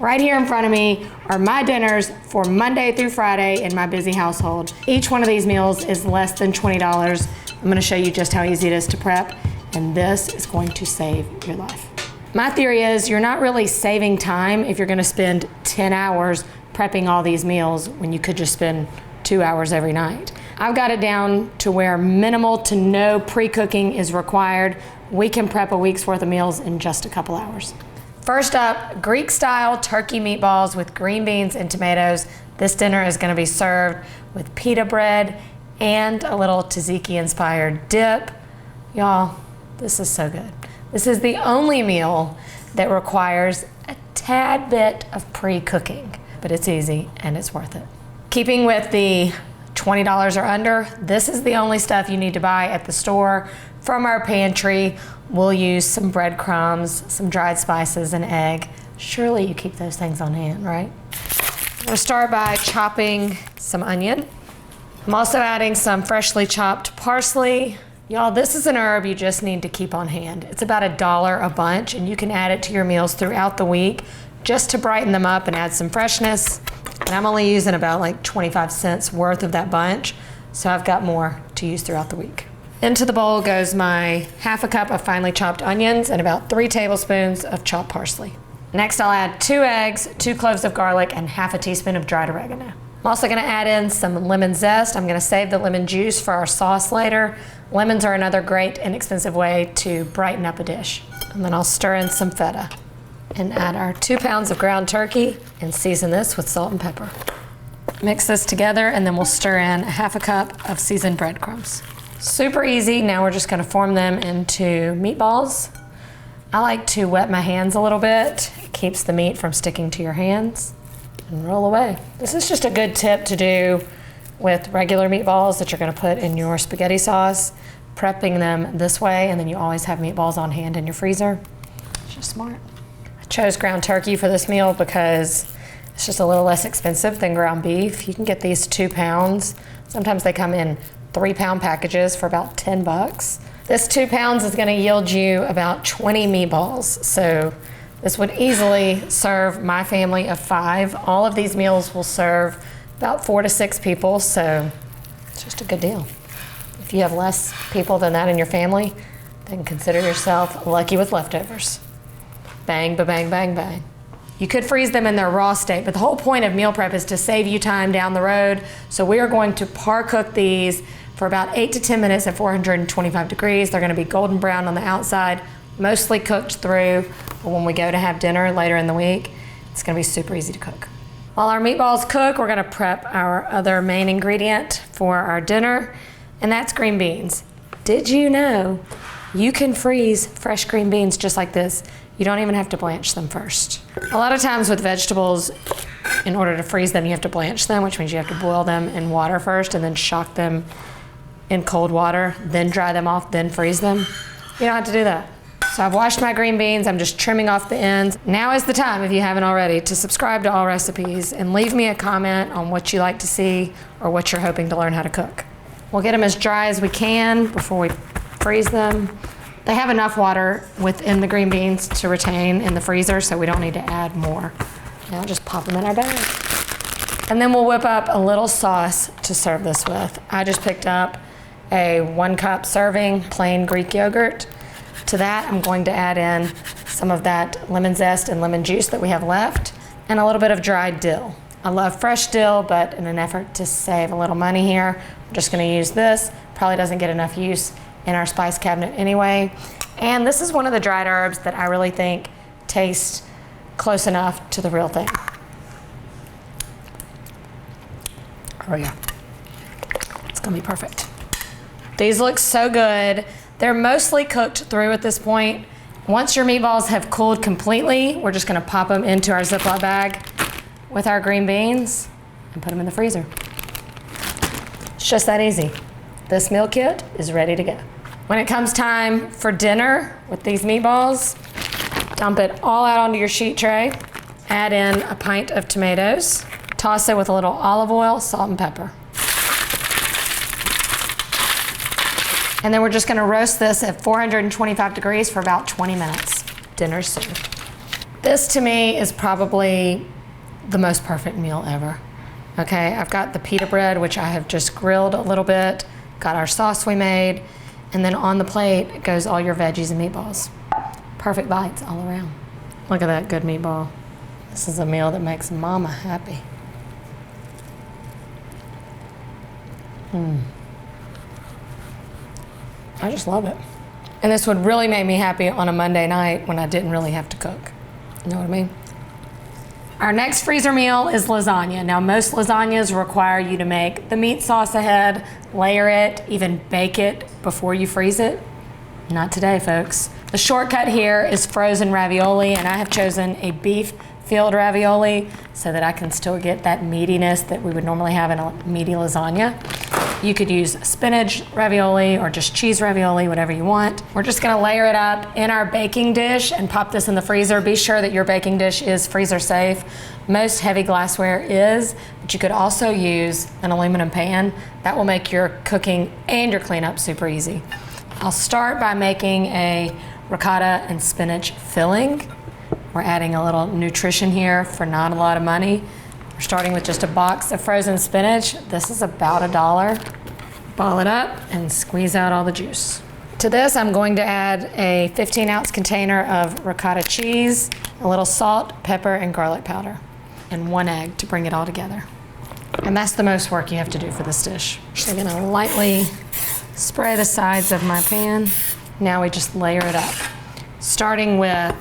Right here in front of me are my dinners for Monday through Friday in my busy household. Each one of these meals is less than $20. I'm gonna show you just how easy it is to prep, and this is going to save your life. My theory is you're not really saving time if you're gonna spend 10 hours prepping all these meals when you could just spend 2 hours every night. I've got it down to where minimal to no pre-cooking is required. We can prep a week's worth of meals in just a couple hours. First up, Greek-style turkey meatballs with green beans and tomatoes. This dinner is gonna be served with pita bread and a little tzatziki-inspired dip. Y'all, this is so good. This is the only meal that requires a tad bit of pre-cooking, but it's easy and it's worth it. Keeping with the $20 or under, this is the only stuff you need to buy at the store. From our pantry, we'll use some breadcrumbs, some dried spices, and egg. Surely you keep those things on hand, right? We'll start by chopping some onion. I'm also adding some freshly chopped parsley. Y'all, this is an herb you just need to keep on hand. It's about $1 a bunch, and you can add it to your meals throughout the week just to brighten them up and add some freshness. And I'm only using about like 25 cents worth of that bunch, so I've got more to use throughout the week. Into the bowl goes my ½ cup of finely chopped onions and about 3 tablespoons of chopped parsley. Next, I'll add 2 eggs, 2 cloves of garlic, and ½ teaspoon of dried oregano. I'm also gonna add in some lemon zest. I'm gonna save the lemon juice for our sauce later. Lemons are another great, inexpensive way to brighten up a dish. And then I'll stir in some feta and add our 2 pounds of ground turkey and season this with salt and pepper. Mix this together, and then we'll stir in ½ cup of seasoned breadcrumbs. Super easy. Now we're just gonna form them into meatballs. I like to wet my hands a little bit. It keeps the meat from sticking to your hands. And roll away. This is just a good tip to do with regular meatballs that you're gonna put in your spaghetti sauce. Prepping them this way, and then you always have meatballs on hand in your freezer. It's just smart. I chose ground turkey for this meal because it's just a little less expensive than ground beef. You can get these 2 pounds. Sometimes they come in 3-pound packages for about 10 bucks. This 2 pounds is gonna yield you about 20 meatballs. So this would easily serve my family of 5. All of these meals will serve about 4 to 6 people, so it's just a good deal. If you have less people than that in your family, then consider yourself lucky with leftovers. Bang, ba-bang, bang, bang. You could freeze them in their raw state, but the whole point of meal prep is to save you time down the road. So we are going to par cook these for about 8 to 10 minutes at 425 degrees. They're gonna be golden brown on the outside, mostly cooked through. But when we go to have dinner later in the week, it's gonna be super easy to cook. While our meatballs cook, we're gonna prep our other main ingredient for our dinner, and that's green beans. Did you know you can freeze fresh green beans just like this? You don't even have to blanch them first. A lot of times with vegetables, in order to freeze them, you have to blanch them, which means you have to boil them in water first and then shock them in cold water, then dry them off, then freeze them. You don't have to do that. So I've washed my green beans. I'm just trimming off the ends. Now is the time, if you haven't already, to subscribe to Allrecipes and leave me a comment on what you like to see or what you're hoping to learn how to cook. We'll get them as dry as we can before we freeze them. They have enough water within the green beans to retain in the freezer, so we don't need to add more. Now just pop them in our bag. And then we'll whip up a little sauce to serve this with. I just picked up a 1 cup serving plain Greek yogurt. To that, I'm going to add in some of that lemon zest and lemon juice that we have left, and a little bit of dried dill. I love fresh dill, but in an effort to save a little money here, I'm just gonna use this. Probably doesn't get enough use in our spice cabinet anyway. And this is one of the dried herbs that I really think tastes close enough to the real thing. Oh yeah, it's gonna be perfect. These look so good. They're mostly cooked through at this point. Once your meatballs have cooled completely, we're just gonna pop them into our Ziploc bag with our green beans and put them in the freezer. It's just that easy. This meal kit is ready to go. When it comes time for dinner with these meatballs, dump it all out onto your sheet tray, add in a pint of tomatoes, toss it with a little olive oil, salt, and pepper. And then we're just gonna roast this at 425 degrees for about 20 minutes. Dinner's served. This to me is probably the most perfect meal ever. Okay, I've got the pita bread, which I have just grilled a little bit, got our sauce we made, and then on the plate goes all your veggies and meatballs. Perfect bites all around. Look at that good meatball. This is a meal that makes mama happy. I just love it. And this would really make me happy on a Monday night when I didn't really have to cook. You know what I mean? Our next freezer meal is lasagna. Now, most lasagnas require you to make the meat sauce ahead, layer it, even bake it before you freeze it. Not today, folks. The shortcut here is frozen ravioli, and I have chosen a beef filled ravioli so that I can still get that meatiness that we would normally have in a meaty lasagna. You could use spinach ravioli or just cheese ravioli, whatever you want. We're just gonna layer it up in our baking dish and pop this in the freezer. Be sure that your baking dish is freezer safe. Most heavy glassware is, but you could also use an aluminum pan. That will make your cooking and your cleanup super easy. I'll start by making a ricotta and spinach filling. We're adding a little nutrition here for not a lot of money. We're starting with just a box of frozen spinach. This is about $1. Ball it up and squeeze out all the juice. To this, I'm going to add a 15-ounce container of ricotta cheese, a little salt, pepper, and garlic powder, and 1 egg to bring it all together. And that's the most work you have to do for this dish. So I'm gonna lightly spray the sides of my pan. Now we just layer it up, starting with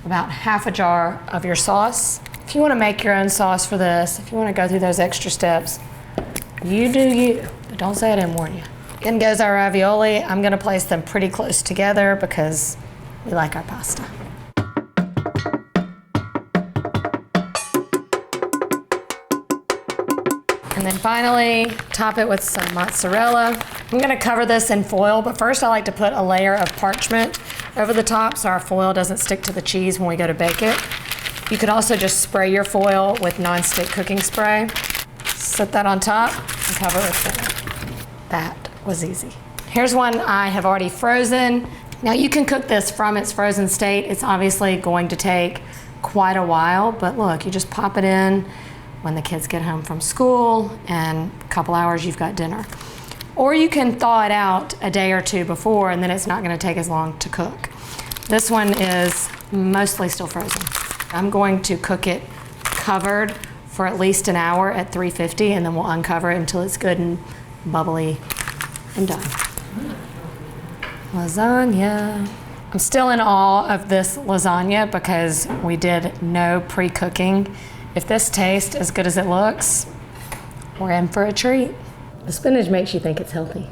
about half a jar of your sauce. If you want to make your own sauce for this, if you want to go through those extra steps, you do you, but don't say I didn't warn you. In goes our ravioli. I'm going to place them pretty close together because we like our pasta. And then finally, top it with some mozzarella. I'm going to cover this in foil, but first I like to put a layer of parchment over the top so our foil doesn't stick to the cheese when we go to bake it. You could also just spray your foil with non-stick cooking spray. Set that on top and cover it with foil. That was easy. Here's one I have already frozen. Now you can cook this from its frozen state. It's obviously going to take quite a while, but look, you just pop it in when the kids get home from school, and a couple hours you've got dinner. Or you can thaw it out a day or two before, and then it's not gonna take as long to cook. This one is mostly still frozen. I'm going to cook it covered for at least an hour at 350, and then we'll uncover it until it's good and bubbly and done. Lasagna. I'm still in awe of this lasagna because we did no pre-cooking. If this tastes as good as it looks, we're in for a treat. The spinach makes you think it's healthy.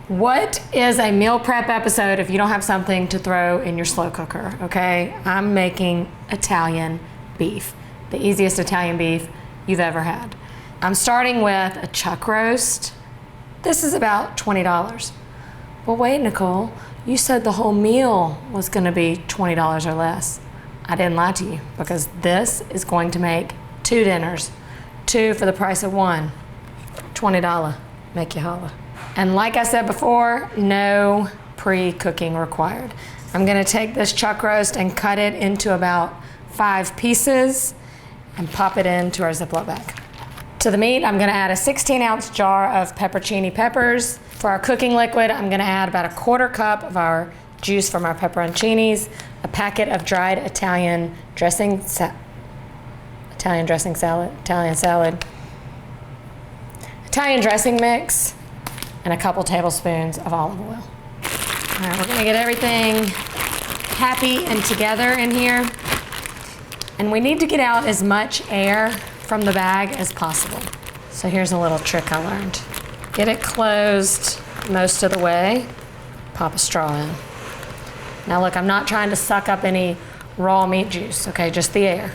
What is a meal prep episode if you don't have something to throw in your slow cooker, okay? I'm making Italian beef, the easiest Italian beef you've ever had. I'm starting with a chuck roast. This is about $20. Well, wait, Nicole, you said the whole meal was gonna be $20 or less. I didn't lie to you because this is going to make 2 dinners, 2 for the price of 1. $20, make you holla. And like I said before, no pre-cooking required. I'm gonna take this chuck roast and cut it into about 5 pieces and pop it into our Ziploc bag. To the meat, I'm gonna add a 16-ounce jar of pepperoncini peppers. For our cooking liquid, I'm gonna add about a 1/4 cup of our juice from our pepperoncinis, a packet of dried Italian salad, Italian dressing mix, and a couple tablespoons of olive oil. All right, we're gonna get everything happy and together in here. And we need to get out as much air from the bag as possible. So here's a little trick I learned. Get it closed most of the way, pop a straw in. Now look, I'm not trying to suck up any raw meat juice, okay, just the air.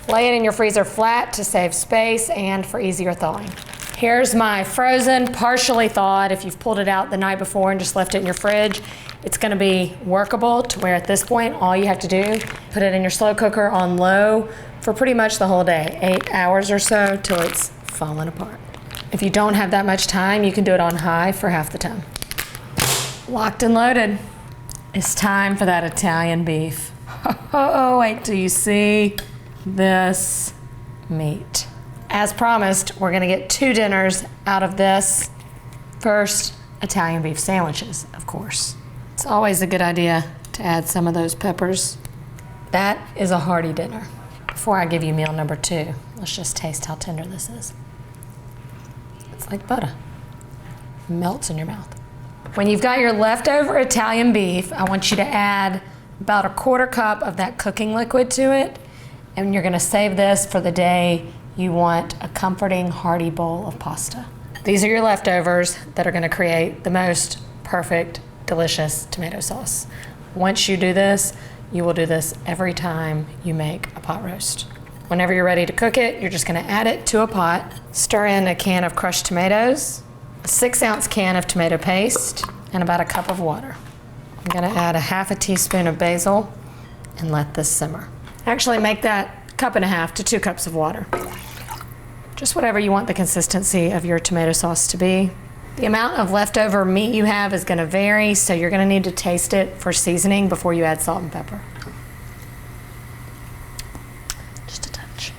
Lay it in your freezer flat to save space and for easier thawing. Here's my frozen, partially thawed. If you've pulled it out the night before and just left it in your fridge, it's gonna be workable to where at this point, all you have to do, put it in your slow cooker on low for pretty much the whole day, 8 hours or so till it's falling apart. If you don't have that much time, you can do it on high for half the time. Locked and loaded. It's time for that Italian beef. Oh, wait till you see this meat. As promised, we're gonna get 2 dinners out of this. First, Italian beef sandwiches, of course. It's always a good idea to add some of those peppers. That is a hearty dinner. Before I give you meal number 2, let's just taste how tender this is. It's like butter. Melts in your mouth. When you've got your leftover Italian beef, I want you to add about 1/4 cup of that cooking liquid to it, and you're gonna save this for the day you want a comforting, hearty bowl of pasta. These are your leftovers that are gonna create the most perfect, delicious tomato sauce. Once you do this, you will do this every time you make a pot roast. Whenever you're ready to cook it, you're just gonna add it to a pot, stir in a can of crushed tomatoes, a 6-ounce can of tomato paste, and about 1 cup of water. I'm gonna add 1/2 teaspoon of basil and let this simmer. Actually, make that 1.5 to 2 cups of water. Just whatever you want the consistency of your tomato sauce to be. The amount of leftover meat you have is gonna vary, so you're gonna need to taste it for seasoning before you add salt and pepper. Just a touch.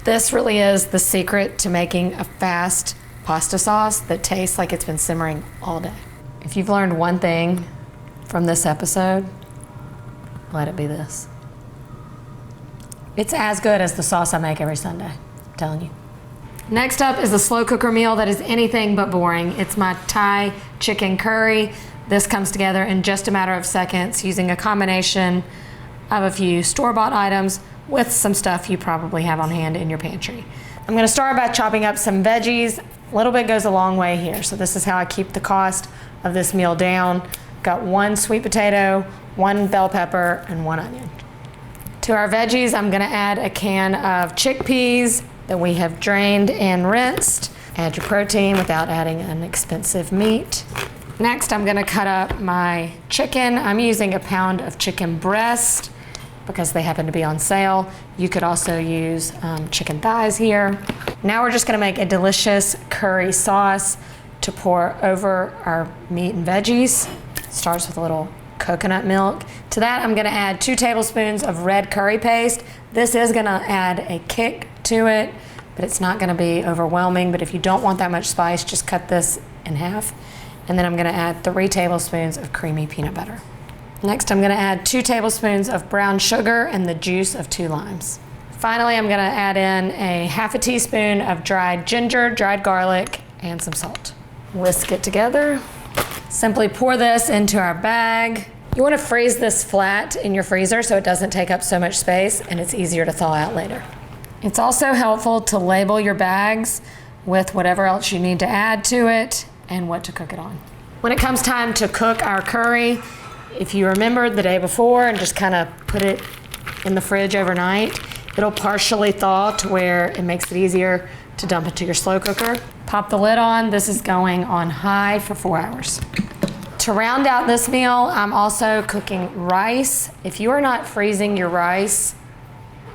This really is the secret to making a fast pasta sauce that tastes like it's been simmering all day. If you've learned one thing from this episode, let it be this. It's as good as the sauce I make every Sunday, I'm telling you. Next up is a slow cooker meal that is anything but boring. It's my Thai chicken curry. This comes together in just a matter of seconds using a combination of a few store-bought items with some stuff you probably have on hand in your pantry. I'm gonna start by chopping up some veggies. A little bit goes a long way here, so this is how I keep the cost of this meal down. Got 1 sweet potato, 1 bell pepper, and 1 onion. To our veggies, I'm gonna add a can of chickpeas that we have drained and rinsed. Add your protein without adding an expensive meat. Next, I'm gonna cut up my chicken. I'm using a pound of chicken breast because they happen to be on sale. You could also use chicken thighs here. Now we're just gonna make a delicious curry sauce to pour over our meat and veggies. Starts with a little coconut milk. To that, I'm gonna add 2 tablespoons of red curry paste. This is gonna add a kick to it, but it's not gonna be overwhelming. But if you don't want that much spice, just cut this in half. And then I'm gonna add 3 tablespoons of creamy peanut butter. Next, I'm gonna add 2 tablespoons of brown sugar and the juice of 2 limes. Finally, I'm gonna add in a 1/2 teaspoon of dried ginger, dried garlic, and some salt. Whisk it together. Simply pour this into our bag. You wanna freeze this flat in your freezer so it doesn't take up so much space and it's easier to thaw out later. It's also helpful to label your bags with whatever else you need to add to it and what to cook it on. When it comes time to cook our curry, if you remembered the day before and just kind of put it in the fridge overnight, it'll partially thaw to where it makes it easier to dump into your slow cooker. Pop the lid on. This is going on high for 4 hours. To round out this meal, I'm also cooking rice. If you are not freezing your rice,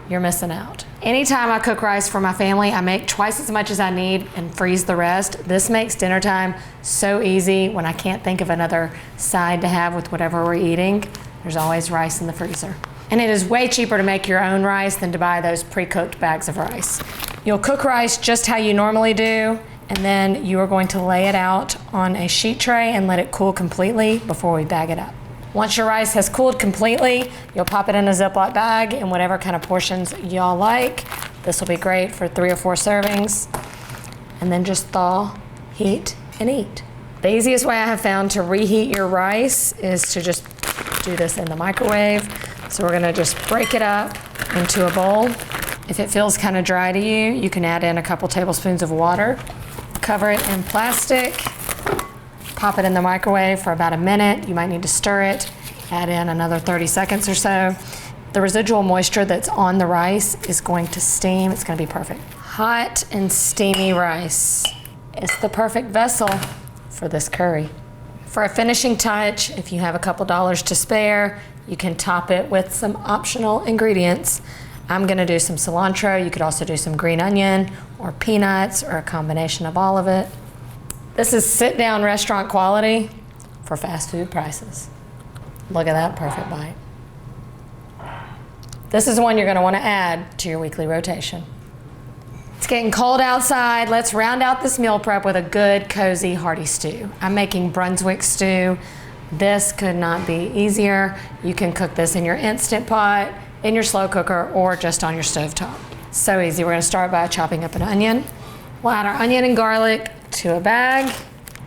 you're missing out. Anytime I cook rice for my family, I make twice as much as I need and freeze the rest. This makes dinner time so easy when I can't think of another side to have with whatever we're eating. There's always rice in the freezer. And it is way cheaper to make your own rice than to buy those pre-cooked bags of rice. You'll cook rice just how you normally do, and then you are going to lay it out on a sheet tray and let it cool completely before we bag it up. Once your rice has cooled completely, you'll pop it in a Ziploc bag in whatever kind of portions y'all like. This will be great for 3 or 4 servings. And then just thaw, heat, and eat. The easiest way I have found to reheat your rice is to just do this in the microwave. So we're gonna just break it up into a bowl. If it feels kind of dry to you, you can add in a couple tablespoons of water. Cover it in plastic. Pop it in the microwave for about a minute. You might need to stir it, add in another 30 seconds or so. The residual moisture that's on the rice is going to steam. It's gonna be perfect. Hot and steamy rice is the perfect vessel for this curry. For a finishing touch, if you have a couple dollars to spare, you can top it with some optional ingredients. I'm gonna do some cilantro. You could also do some green onion or peanuts or a combination of all of it. This is sit-down restaurant quality for fast food prices. Look at that perfect bite. This is one you're gonna wanna add to your weekly rotation. It's getting cold outside. Let's round out this meal prep with a good, cozy, hearty stew. I'm making Brunswick Stew. This could not be easier. You can cook this in your Instant Pot, in your slow cooker, or just on your stovetop. So easy. We're gonna start by chopping up an onion. We'll add our onion and garlic to a bag.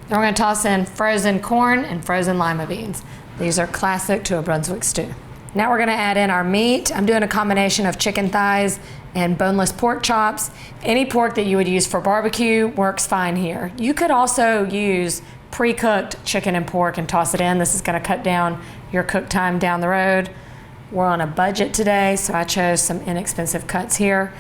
Then we're gonna toss in frozen corn and frozen lima beans. These are classic to a Brunswick stew. Now we're gonna add in our meat. I'm doing a combination of chicken thighs and boneless pork chops. Any pork that you would use for barbecue works fine here. You could also use pre-cooked chicken and pork and toss it in. This is gonna cut down your cook time down the road. We're on a budget today, so I chose some inexpensive cuts here.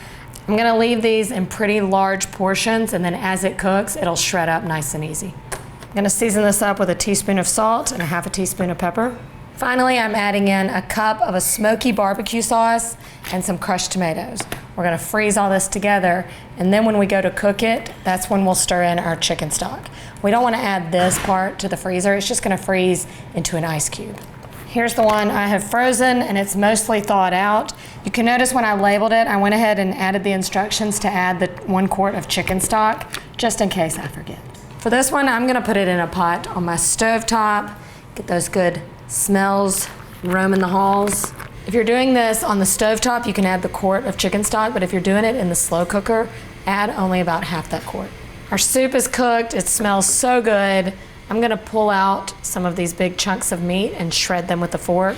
I'm gonna leave these in pretty large portions, and then as it cooks, it'll shred up nice and easy. I'm gonna season this up with a teaspoon of salt and a half a teaspoon of pepper. Finally, I'm adding in a cup of a smoky barbecue sauce and some crushed tomatoes. We're gonna freeze all this together, and then when we go to cook it, that's when we'll stir in our chicken stock. We don't wanna add this part to the freezer. It's just gonna freeze into an ice cube. Here's the one I have frozen, and it's mostly thawed out. You can notice when I labeled it, I went ahead and added the instructions to add the 1 quart of chicken stock, just in case I forget. For this one, I'm gonna put it in a pot on my stovetop, get those good smells roaming the halls. If you're doing this on the stovetop, you can add the quart of chicken stock, but if you're doing it in the slow cooker, add only about half that quart. Our soup is cooked, it smells so good. I'm gonna pull out some of these big chunks of meat and shred them with a fork.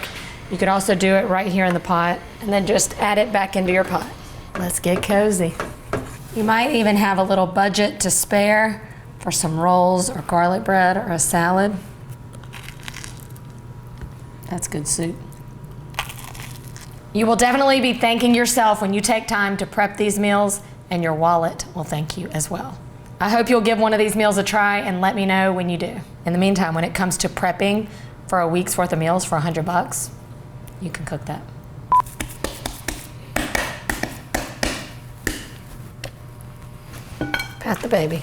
You could also do it right here in the pot and then just add it back into your pot. Let's get cozy. You might even have a little budget to spare for some rolls or garlic bread or a salad. That's good soup. You will definitely be thanking yourself when you take time to prep these meals, and your wallet will thank you as well. I hope you'll give one of these meals a try and let me know when you do. In the meantime, when it comes to prepping for a week's worth of meals for $100, you can cook that. Pat the baby.